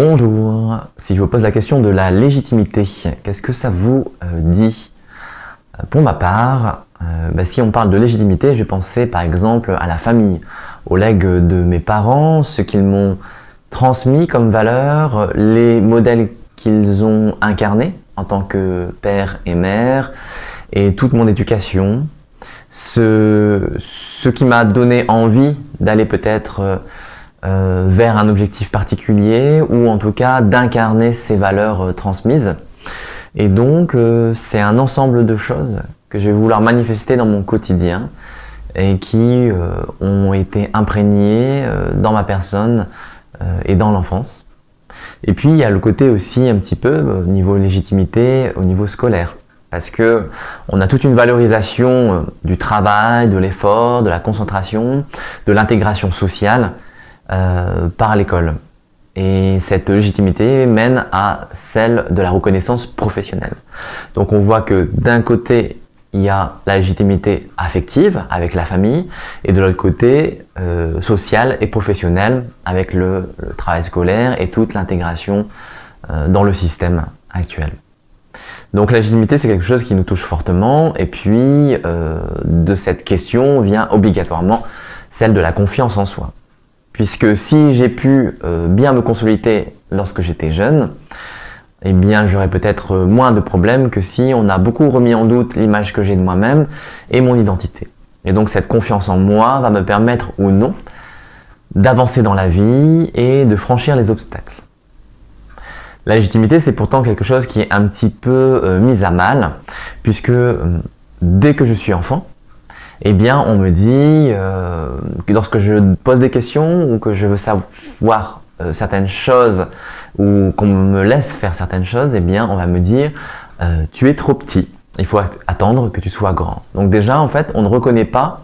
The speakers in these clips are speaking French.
Bonjour, si je vous pose la question de la légitimité, qu'est-ce que ça vous dit? Pour ma part, si on parle de légitimité, je vais penser par exemple à la famille, aux legs de mes parents, ce qu'ils m'ont transmis comme valeur, les modèles qu'ils ont incarnés en tant que père et mère, et toute mon éducation, ce qui m'a donné envie d'aller peut-être vers un objectif particulier ou en tout cas d'incarner ces valeurs transmises. Et donc c'est un ensemble de choses que je vais vouloir manifester dans mon quotidien et qui ont été imprégnées dans ma personne et dans l'enfance. Et puis il y a le côté aussi un petit peu au niveau légitimité, au niveau scolaire. Parce que on a toute une valorisation du travail, de l'effort, de la concentration, de l'intégration sociale par l'école. Et cette légitimité mène à celle de la reconnaissance professionnelle. Donc on voit que d'un côté, il y a la légitimité affective avec la famille et de l'autre côté, sociale et professionnelle avec le travail scolaire et toute l'intégration dans le système actuel. Donc la légitimité, c'est quelque chose qui nous touche fortement et puis de cette question vient obligatoirement celle de la confiance en soi. Puisque si j'ai pu bien me consolider lorsque j'étais jeune, eh bien j'aurais peut-être moins de problèmes que si on a beaucoup remis en doute l'image que j'ai de moi-même et mon identité. Et donc cette confiance en moi va me permettre ou non d'avancer dans la vie et de franchir les obstacles. La légitimité, c'est pourtant quelque chose qui est un petit peu mis à mal, puisque dès que je suis enfant, eh bien, on me dit que lorsque je pose des questions ou que je veux savoir certaines choses ou qu'on me laisse faire certaines choses, eh bien, on va me dire tu es trop petit, il faut attendre que tu sois grand. Donc déjà, en fait, on ne reconnaît pas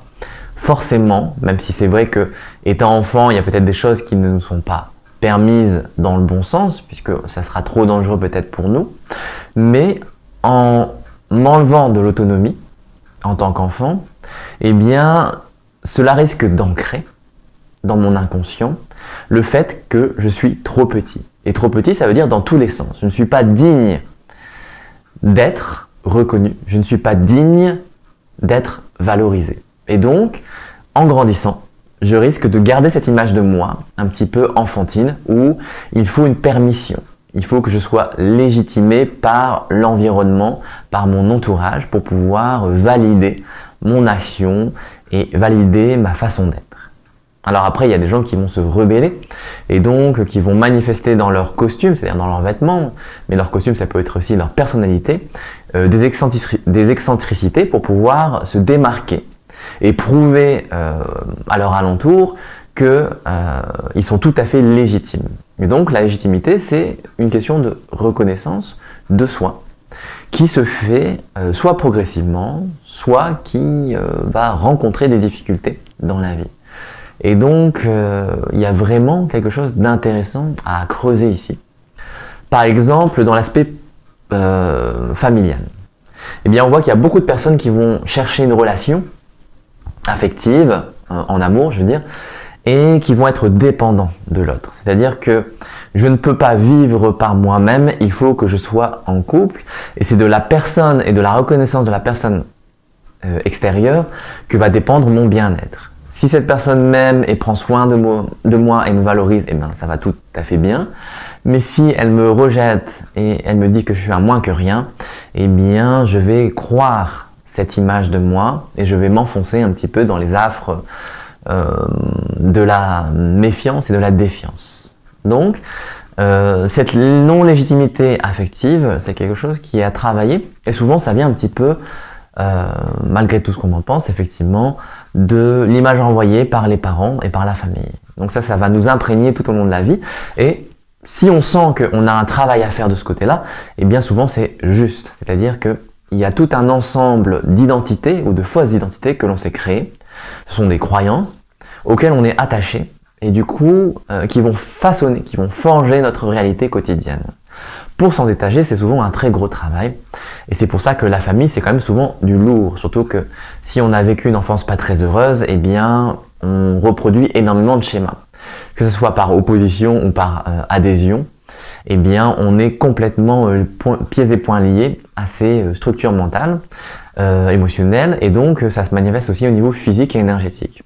forcément, même si c'est vrai que étant enfant, il y a peut-être des choses qui ne nous sont pas permises dans le bon sens, puisque ça sera trop dangereux peut-être pour nous, mais en m'enlevant de l'autonomie en tant qu'enfant, eh bien, cela risque d'ancrer dans mon inconscient le fait que je suis trop petit. Et trop petit, ça veut dire dans tous les sens. Je ne suis pas digne d'être reconnu. Je ne suis pas digne d'être valorisé. Et donc, en grandissant, je risque de garder cette image de moi un petit peu enfantine où il faut une permission. Il faut que je sois légitimé par l'environnement, par mon entourage pour pouvoir valider mon action et valider ma façon d'être. Alors après, il y a des gens qui vont se rebeller et donc qui vont manifester dans leur costume, c'est-à-dire dans leurs vêtements, mais leur costume, ça peut être aussi leur personnalité, des excentricités pour pouvoir se démarquer et prouver à leur alentour qu'ils sont tout à fait légitimes. Et donc la légitimité, c'est une question de reconnaissance de soi qui se fait soit progressivement, soit qui va rencontrer des difficultés dans la vie. Et donc, il y a vraiment quelque chose d'intéressant à creuser ici. Par exemple, dans l'aspect familial. Eh bien, on voit qu'il y a beaucoup de personnes qui vont chercher une relation affective, en amour, je veux dire, et qui vont être dépendants de l'autre. C'est-à-dire que je ne peux pas vivre par moi-même, il faut que je sois en couple, et c'est de la personne et de la reconnaissance de la personne extérieure que va dépendre mon bien-être. Si cette personne m'aime et prend soin de moi et me valorise, eh bien ça va tout à fait bien. Mais si elle me rejette et elle me dit que je suis un moins que rien, eh bien je vais croire cette image de moi et je vais m'enfoncer un petit peu dans les affres de la méfiance et de la défiance. Donc, cette non-légitimité affective, c'est quelque chose qui est à travailler et souvent ça vient un petit peu, malgré tout ce qu'on en pense, effectivement, de l'image envoyée par les parents et par la famille. Donc ça va nous imprégner tout au long de la vie et si on sent qu'on a un travail à faire de ce côté-là, eh bien souvent c'est juste, c'est-à-dire qu'il y a tout un ensemble d'identités ou de fausses identités que l'on s'est créées. Ce sont des croyances auxquelles on est attaché et du coup qui vont façonner, qui vont forger notre réalité quotidienne. Pour s'en détacher, c'est souvent un très gros travail et c'est pour ça que la famille, c'est quand même souvent du lourd, surtout que si on a vécu une enfance pas très heureuse, eh bien on reproduit énormément de schémas, que ce soit par opposition ou par adhésion. eh bien on est complètement pieds et poings liés à ces structures mentales, émotionnelles, et donc ça se manifeste aussi au niveau physique et énergétique.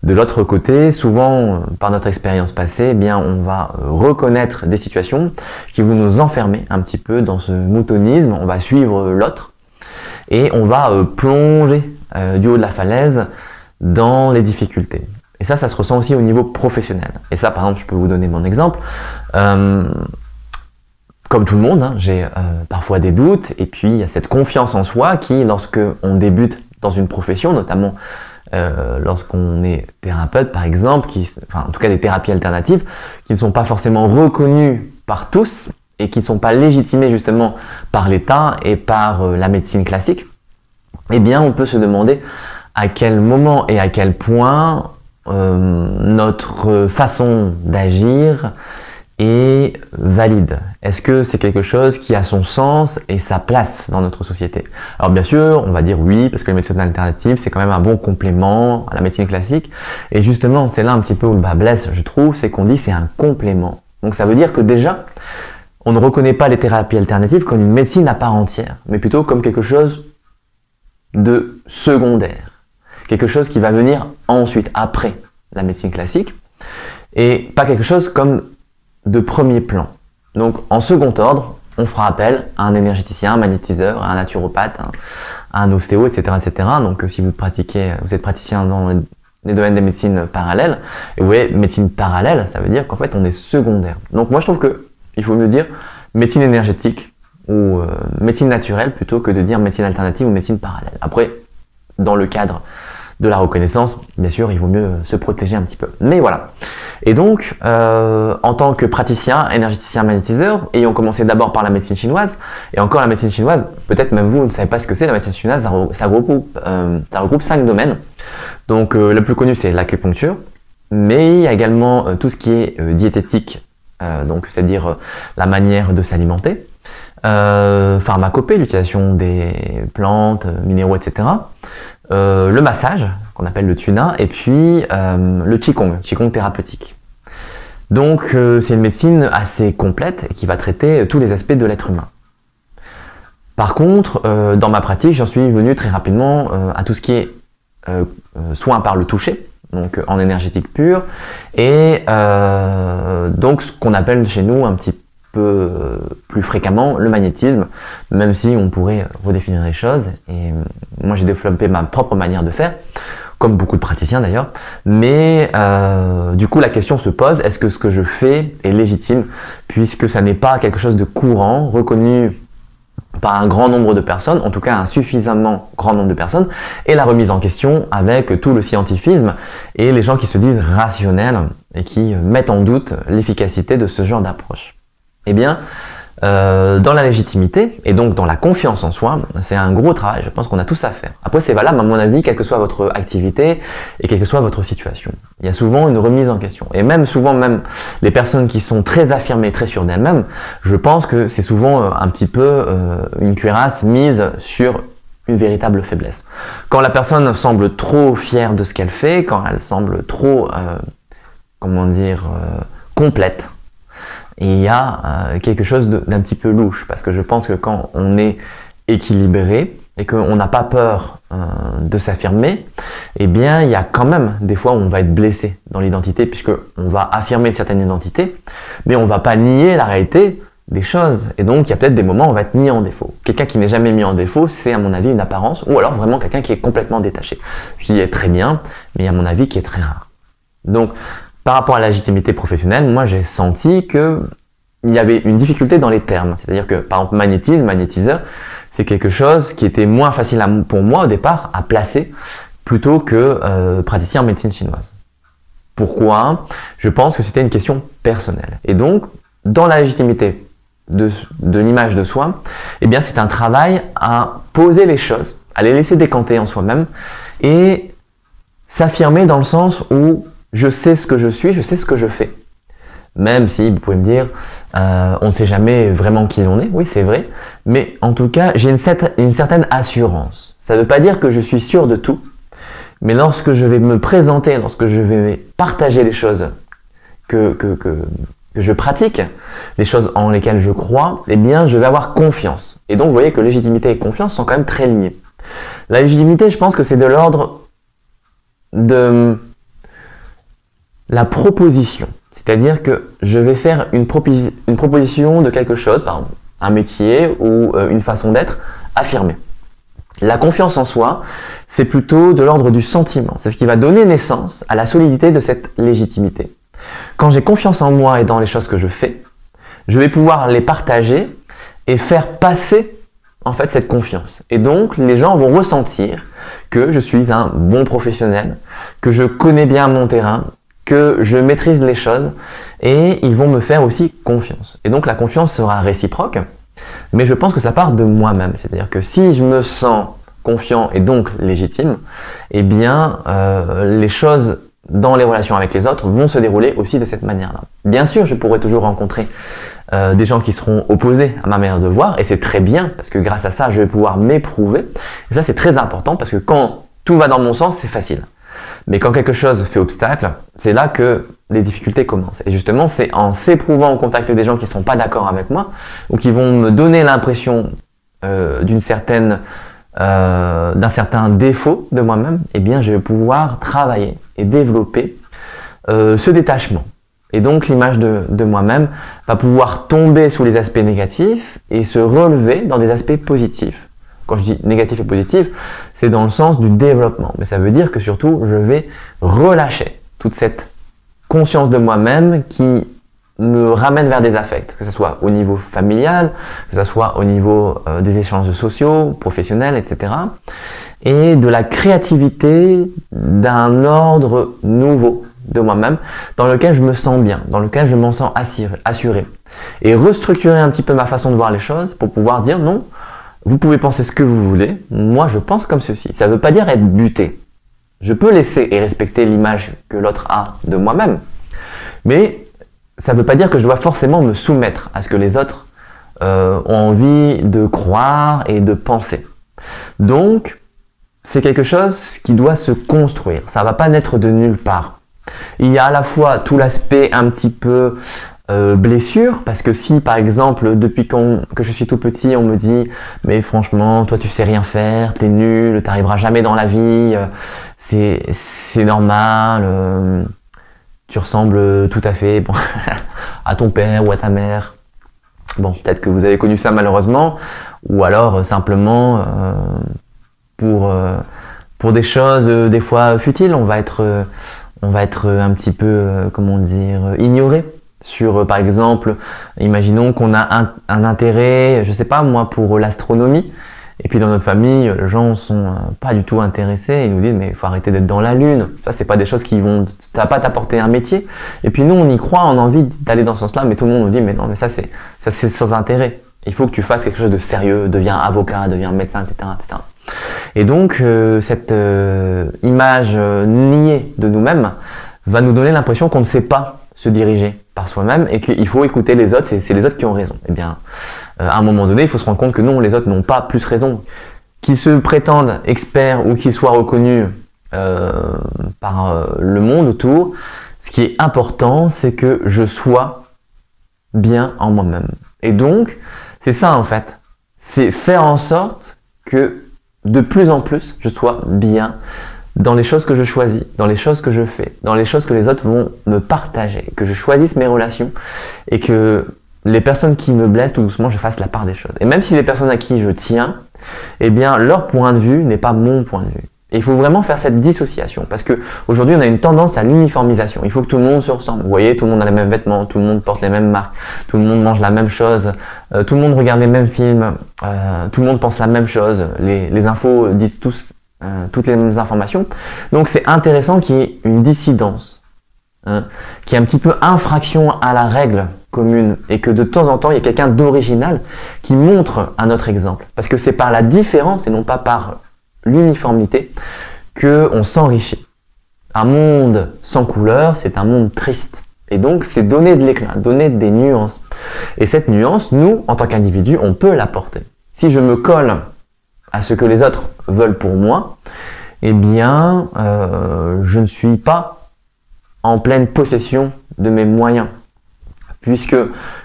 De l'autre côté, souvent, par notre expérience passée, eh bien, on va reconnaître des situations qui vont nous enfermer un petit peu dans ce moutonisme, on va suivre l'autre, et on va plonger du haut de la falaise dans les difficultés. Et ça se ressent aussi au niveau professionnel. Et ça, par exemple, je peux vous donner mon exemple. Comme tout le monde, hein, j'ai parfois des doutes, et puis il y a cette confiance en soi qui, lorsque on débute dans une profession, notamment lorsqu'on est thérapeute par exemple, en tout cas des thérapies alternatives, qui ne sont pas forcément reconnues par tous et qui ne sont pas légitimées justement par l'État et par la médecine classique, eh bien on peut se demander à quel moment et à quel point notre façon d'agir est valide. Est-ce que c'est quelque chose qui a son sens et sa place dans notre société? Alors bien sûr, on va dire oui, parce que les médecines alternatives, c'est quand même un bon complément à la médecine classique. Et justement, c'est là un petit peu où le bas blesse, je trouve, c'est qu'on dit c'est un complément. Donc ça veut dire que déjà, on ne reconnaît pas les thérapies alternatives comme une médecine à part entière, mais plutôt comme quelque chose de secondaire. Quelque chose qui va venir ensuite, après la médecine classique, et pas quelque chose comme de premier plan. Donc en second ordre, on fera appel à un énergéticien, un magnétiseur, à un naturopathe, à un ostéo, etc., etc. Donc si vous êtes praticien dans les domaines des médecines parallèles, et vous voyez, médecine parallèle, ça veut dire qu'en fait on est secondaire. Donc moi je trouve qu'il faut mieux dire médecine énergétique ou médecine naturelle plutôt que de dire médecine alternative ou médecine parallèle. Après, dans le cadre de la reconnaissance, bien sûr, il vaut mieux se protéger un petit peu. Mais voilà. Et donc, en tant que praticien, énergéticien, magnétiseur, ayant commencé d'abord par la médecine chinoise, et encore la médecine chinoise, peut-être même vous ne savez pas ce que c'est, la médecine chinoise, ça regroupe 5 domaines. Donc, le plus connu, c'est l'acupuncture, mais il y a également tout ce qui est diététique, donc c'est-à-dire la manière de s'alimenter, pharmacopée, l'utilisation des plantes, minéraux, etc. Le massage, qu'on appelle le tuna, et puis le qigong thérapeutique. Donc c'est une médecine assez complète et qui va traiter tous les aspects de l'être humain. Par contre, dans ma pratique, j'en suis venu très rapidement à tout ce qui est soin par le toucher, donc en énergétique pure, et donc ce qu'on appelle chez nous un petit peu plus fréquemment le magnétisme, même si on pourrait redéfinir les choses. Et moi j'ai développé ma propre manière de faire, comme beaucoup de praticiens d'ailleurs, mais du coup la question se pose, est-ce que ce que je fais est légitime, puisque ça n'est pas quelque chose de courant, reconnu par un grand nombre de personnes, en tout cas un suffisamment grand nombre de personnes, et la remise en question avec tout le scientifisme et les gens qui se disent rationnels et qui mettent en doute l'efficacité de ce genre d'approche. Eh bien, dans la légitimité et donc dans la confiance en soi, c'est un gros travail, je pense qu'on a tous à faire. Après, c'est valable à mon avis, quelle que soit votre activité et quelle que soit votre situation. Il y a souvent une remise en question. Et même souvent, même les personnes qui sont très affirmées, très sûres d'elles-mêmes, je pense que c'est souvent un petit peu une cuirasse mise sur une véritable faiblesse. Quand la personne semble trop fière de ce qu'elle fait, quand elle semble trop, complète, et il y a quelque chose d'un petit peu louche, parce que je pense que quand on est équilibré et qu'on n'a pas peur de s'affirmer, eh bien il y a quand même des fois où on va être blessé dans l'identité, puisqu'on va affirmer une certaine identité, mais on ne va pas nier la réalité des choses. Et donc il y a peut-être des moments où on va être mis en défaut. Quelqu'un qui n'est jamais mis en défaut, c'est à mon avis une apparence, ou alors vraiment quelqu'un qui est complètement détaché. Ce qui est très bien, mais à mon avis qui est très rare. Donc, par rapport à la légitimité professionnelle, moi j'ai senti qu'il y avait une difficulté dans les termes. C'est-à-dire que, par exemple, magnétisme, magnétiseur, c'est quelque chose qui était moins facile pour moi au départ à placer plutôt que praticien en médecine chinoise. Pourquoi? Je pense que c'était une question personnelle. Et donc, dans la légitimité de l'image de soi, eh bien c'est un travail à poser les choses, à les laisser décanter en soi-même et s'affirmer dans le sens où je sais ce que je suis, je sais ce que je fais. Même si, vous pouvez me dire, on ne sait jamais vraiment qui l'on est, oui c'est vrai, mais en tout cas, j'ai une certaine assurance. Ça ne veut pas dire que je suis sûr de tout, mais lorsque je vais me présenter, lorsque je vais partager les choses que que je pratique, les choses en lesquelles je crois, eh bien, je vais avoir confiance. Et donc, vous voyez que légitimité et confiance sont quand même très liés. La légitimité, je pense que c'est de l'ordre de la proposition. C'est-à-dire que je vais faire une proposition de quelque chose, par exemple, un métier ou une façon d'être affirmée. La confiance en soi, c'est plutôt de l'ordre du sentiment. C'est ce qui va donner naissance à la solidité de cette légitimité. Quand j'ai confiance en moi et dans les choses que je fais, je vais pouvoir les partager et faire passer en fait cette confiance. Et donc, les gens vont ressentir que je suis un bon professionnel, que je connais bien mon terrain, que je maîtrise les choses et ils vont me faire aussi confiance. Et donc, la confiance sera réciproque, mais je pense que ça part de moi-même. C'est-à-dire que si je me sens confiant et donc légitime, eh bien, les choses dans les relations avec les autres vont se dérouler aussi de cette manière-là. Bien sûr, je pourrais toujours rencontrer des gens qui seront opposés à ma manière de voir, et c'est très bien, parce que grâce à ça, je vais pouvoir m'éprouver. Et ça, c'est très important, parce que quand tout va dans mon sens, c'est facile. Mais quand quelque chose fait obstacle, c'est là que les difficultés commencent. Et justement, c'est en s'éprouvant au contact des gens qui ne sont pas d'accord avec moi, ou qui vont me donner l'impression d'un certain défaut de moi-même, eh bien, je vais pouvoir travailler et développer ce détachement. Et donc, l'image de moi-même va pouvoir tomber sous les aspects négatifs et se relever dans des aspects positifs. Quand je dis négatif et positif, c'est dans le sens du développement. Mais ça veut dire que surtout, je vais relâcher toute cette conscience de moi-même qui me ramène vers des affects, que ce soit au niveau familial, que ce soit au niveau des échanges sociaux, professionnels, etc. Et de la créativité d'un ordre nouveau de moi-même, dans lequel je me sens bien, dans lequel je m'en sens assuré. Et restructurer un petit peu ma façon de voir les choses pour pouvoir dire non, vous pouvez penser ce que vous voulez, moi je pense comme ceci. Ça ne veut pas dire être buté. Je peux laisser et respecter l'image que l'autre a de moi-même, mais ça ne veut pas dire que je dois forcément me soumettre à ce que les autres ont envie de croire et de penser. Donc, c'est quelque chose qui doit se construire. Ça ne va pas naître de nulle part. Il y a à la fois tout l'aspect un petit peu blessure, parce que si par exemple depuis que je suis tout petit on me dit mais franchement toi tu sais rien faire, t'es nul, t'arriveras jamais dans la vie, c'est normal, tu ressembles tout à fait bon, à ton père ou à ta mère. Bon, peut-être que vous avez connu ça malheureusement, ou alors simplement pour des choses des fois futiles, on va être un petit peu comment dire, ignoré. Sur, par exemple, imaginons qu'on a un intérêt, je sais pas moi, pour l'astronomie, et puis dans notre famille, les gens sont pas du tout intéressés, ils nous disent mais il faut arrêter d'être dans la lune. Ça, c'est pas des choses qui vont, ça va pas t'apporter un métier. Et puis nous, on y croit, on a envie d'aller dans ce sens-là, mais tout le monde nous dit mais non, mais ça c'est sans intérêt. Il faut que tu fasses quelque chose de sérieux, deviens avocat, deviens médecin, etc., etc. Et donc cette image niée de nous-mêmes va nous donner l'impression qu'on ne sait pas se diriger par soi-même et qu'il faut écouter les autres, c'est les autres qui ont raison. Eh bien, à un moment donné, il faut se rendre compte que non, les autres n'ont pas plus raison. Qu'ils se prétendent experts ou qu'ils soient reconnus par le monde autour, ce qui est important, c'est que je sois bien en moi-même. Et donc, c'est ça en fait. C'est faire en sorte que de plus en plus, je sois bien dans les choses que je choisis, dans les choses que je fais, dans les choses que les autres vont me partager, que je choisisse mes relations et que les personnes qui me blessent, tout doucement, je fasse la part des choses. Et même si les personnes à qui je tiens, eh bien, leur point de vue n'est pas mon point de vue. Et il faut vraiment faire cette dissociation parce que aujourd'hui, on a une tendance à l'uniformisation. Il faut que tout le monde se ressemble. Vous voyez, tout le monde a les mêmes vêtements, tout le monde porte les mêmes marques, tout le monde mange la même chose, tout le monde regarde les mêmes films, tout le monde pense la même chose. Les infos disent tous toutes les mêmes informations. Donc c'est intéressant qu'il y ait une dissidence, qu'il y ait un petit peu infraction à la règle commune et que de temps en temps il y ait quelqu'un d'original qui montre un autre exemple. Parce que c'est par la différence et non pas par l'uniformité qu'on s'enrichit. Un monde sans couleur, c'est un monde triste. Et donc c'est donner de l'éclat, donner des nuances. Et cette nuance, nous, en tant qu'individus, on peut l'apporter. Si je me colle à ce que les autres veulent pour moi, eh bien, je ne suis pas en pleine possession de mes moyens. Puisque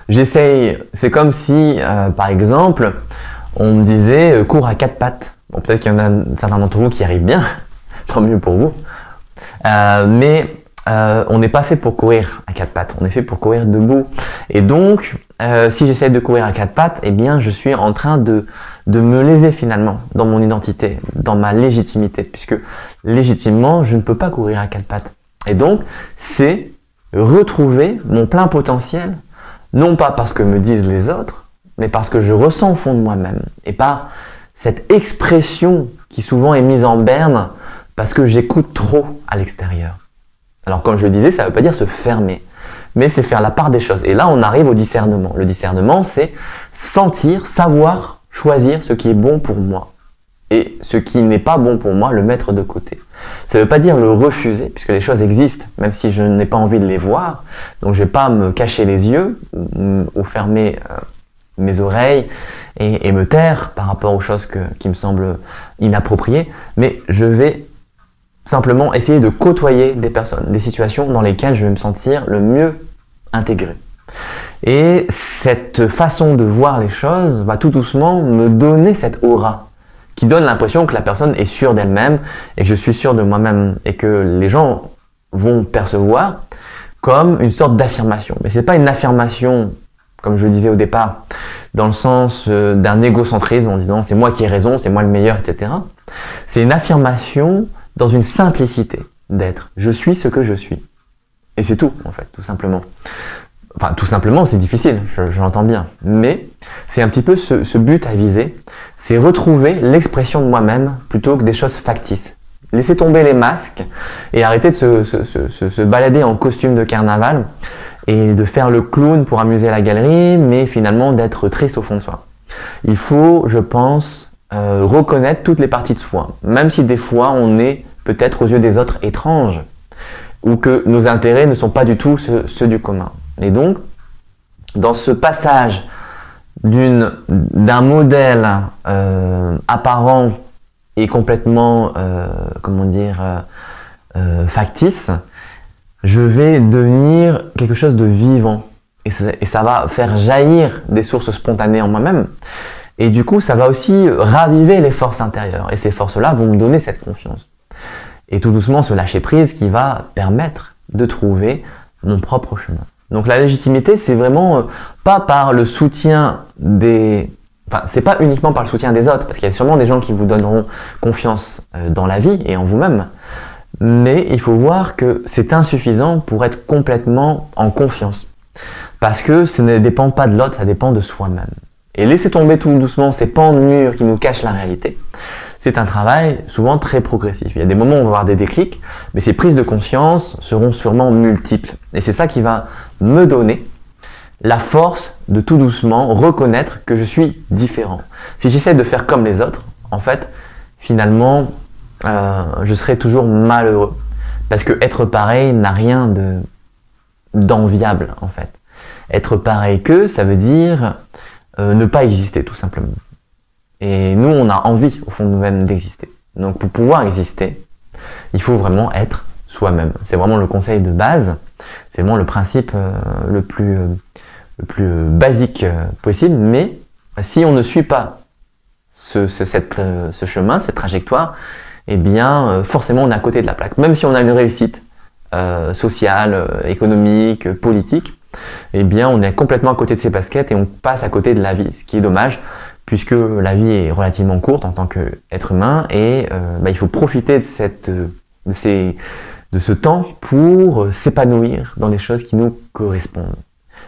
j'essaye, c'est comme si, par exemple, on me disait cours à quatre pattes. Bon, peut-être qu'il y en a certains d'entre vous qui y arrivent bien, tant mieux pour vous. Mais on n'est pas fait pour courir à quatre pattes, on est fait pour courir debout. Et donc, si j'essaie de courir à quatre pattes, eh bien, je suis en train de me léser finalement dans mon identité, dans ma légitimité, puisque légitimement, je ne peux pas courir à quatre pattes. Et donc, c'est retrouver mon plein potentiel, non pas parce que me disent les autres, mais parce que je ressens au fond de moi-même, et par cette expression qui souvent est mise en berne parce que j'écoute trop à l'extérieur. Alors comme je le disais, ça ne veut pas dire se fermer, mais c'est faire la part des choses. Et là, on arrive au discernement. Le discernement, c'est sentir, savoir, choisir ce qui est bon pour moi. Et ce qui n'est pas bon pour moi, le mettre de côté. Ça ne veut pas dire le refuser, puisque les choses existent, même si je n'ai pas envie de les voir. Donc je ne vais pas me cacher les yeux ou fermer mes oreilles et me taire par rapport aux choses qui me semblent inappropriées, mais je vais simplement essayer de côtoyer des personnes, des situations dans lesquelles je vais me sentir le mieux intégré. Et cette façon de voir les choses va tout doucement me donner cette aura qui donne l'impression que la personne est sûre d'elle-même et que je suis sûr de moi-même et que les gens vont percevoir comme une sorte d'affirmation. Mais ce n'est pas une affirmation, comme je le disais au départ, dans le sens d'un égocentrisme en disant c'est moi qui ai raison, c'est moi le meilleur, etc. C'est une affirmation dans une simplicité d'être. Je suis ce que je suis. Et c'est tout, en fait, tout simplement. Enfin, tout simplement, c'est difficile, je l'entends bien. Mais c'est un petit peu ce but à viser, c'est retrouver l'expression de moi-même plutôt que des choses factices. Laisser tomber les masques et arrêter de se balader en costume de carnaval et de faire le clown pour amuser la galerie, mais finalement d'être triste au fond de soi. Il faut, je pense, reconnaître toutes les parties de soi, même si des fois on est peut-être aux yeux des autres étranges, ou que nos intérêts ne sont pas du tout ceux du commun. Et donc, dans ce passage d'un modèle apparent et complètement, factice, je vais devenir quelque chose de vivant. Et ça va faire jaillir des sources spontanées en moi-même. Et du coup, ça va aussi raviver les forces intérieures. Et ces forces-là vont me donner cette confiance. Et tout doucement, ce lâcher-prise qui va permettre de trouver mon propre chemin. Donc la légitimité, c'est vraiment pas par le soutien des... Enfin, c'est pas uniquement par le soutien des autres, parce qu'il y a sûrement des gens qui vous donneront confiance dans la vie et en vous-même. Mais il faut voir que c'est insuffisant pour être complètement en confiance. Parce que ça ne dépend pas de l'autre, ça dépend de soi-même. Et laisser tomber tout doucement ces pans de mur qui nous cachent la réalité, c'est un travail souvent très progressif. Il y a des moments où on va avoir des déclics, mais ces prises de conscience seront sûrement multiples. Et c'est ça qui va me donner la force de tout doucement reconnaître que je suis différent. Si j'essaie de faire comme les autres, en fait, finalement, je serai toujours malheureux. Parce que être pareil n'a rien d'enviable, en fait. Être pareil qu'eux, ça veut dire ne pas exister, tout simplement. Et nous, on a envie, au fond de nous-mêmes, d'exister. Donc, pour pouvoir exister, il faut vraiment être soi-même. C'est vraiment le conseil de base. C'est vraiment le principe le plus basique possible. Mais si on ne suit pas ce chemin, cette trajectoire, eh bien, forcément, on est à côté de la plaque. Même si on a une réussite sociale, économique, politique, eh bien, on est complètement à côté de ses baskets et on passe à côté de la vie, ce qui est dommage, puisque la vie est relativement courte en tant qu'être humain et il faut profiter de ce temps pour s'épanouir dans les choses qui nous correspondent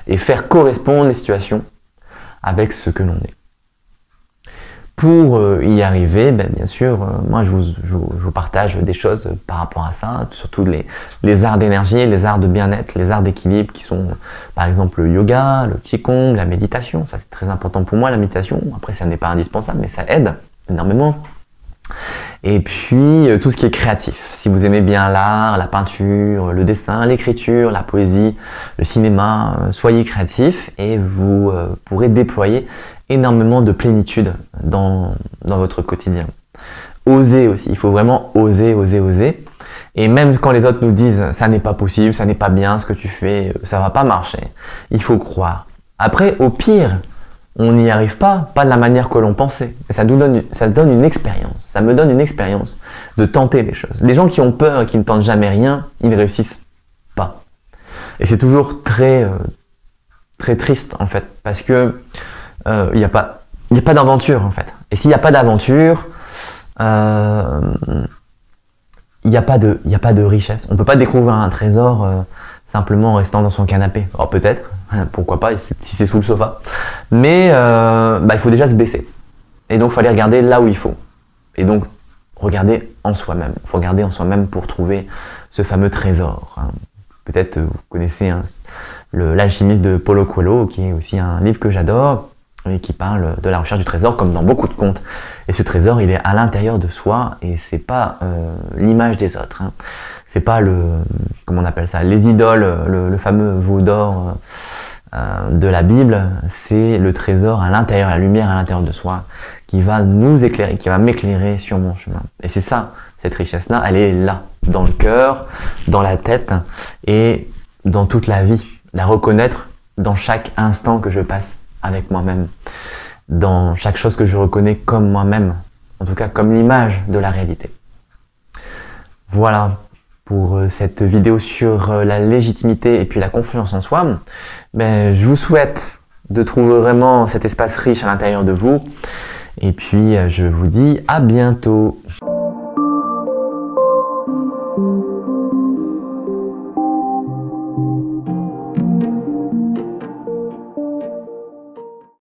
et faire correspondre les situations avec ce que l'on est. Pour y arriver, bien sûr, moi je vous partage des choses par rapport à ça, surtout les arts d'énergie, les arts de bien-être, les arts d'équilibre qui sont par exemple le yoga, le qigong, la méditation. Ça c'est très important pour moi, la méditation. Après ça n'est pas indispensable, mais ça aide énormément. Et puis tout ce qui est créatif. Si vous aimez bien l'art, la peinture, le dessin, l'écriture, la poésie, le cinéma, soyez créatif et vous pourrez déployer énormément de plénitude dans votre quotidien. Osez aussi, il faut vraiment oser, oser, oser. Et même quand les autres nous disent ça n'est pas possible, ça n'est pas bien ce que tu fais, ça va pas marcher, il faut croire. Après, au pire, on n'y arrive pas de la manière que l'on pensait. Et ça donne une expérience. Ça me donne une expérience de tenter les choses. Les gens qui ont peur et qui ne tentent jamais rien, ils ne réussissent pas. Et c'est toujours très triste en fait, parce que il n'y a pas d'aventure en fait. Et s'il n'y a pas d'aventure, il n'y a pas de richesse. On ne peut pas découvrir un trésor simplement en restant dans son canapé. Alors peut-être, pourquoi pas, si c'est sous le sofa. Mais il faut déjà se baisser. Et donc il faut aller regarder là où il faut. Et donc regarder en soi-même. Il faut regarder en soi-même pour trouver ce fameux trésor. Peut-être vous connaissez l'alchimiste de Paulo Coelho, qui est aussi un livre que j'adore, et qui parle de la recherche du trésor comme dans beaucoup de contes. Et ce trésor, il est à l'intérieur de soi et c'est pas l'image des autres. C'est pas comment on appelle ça, les idoles, le fameux veau d'or de la Bible. C'est le trésor à l'intérieur, la lumière à l'intérieur de soi qui va nous éclairer, qui va m'éclairer sur mon chemin. Et c'est ça, cette richesse-là, elle est là, dans le cœur, dans la tête et dans toute la vie. La reconnaître dans chaque instant que je passe avec moi-même, dans chaque chose que je reconnais comme moi-même, en tout cas comme l'image de la réalité. Voilà pour cette vidéo sur la légitimité et puis la confiance en soi. Je vous souhaite de trouver vraiment cet espace riche à l'intérieur de vous et puis je vous dis à bientôt.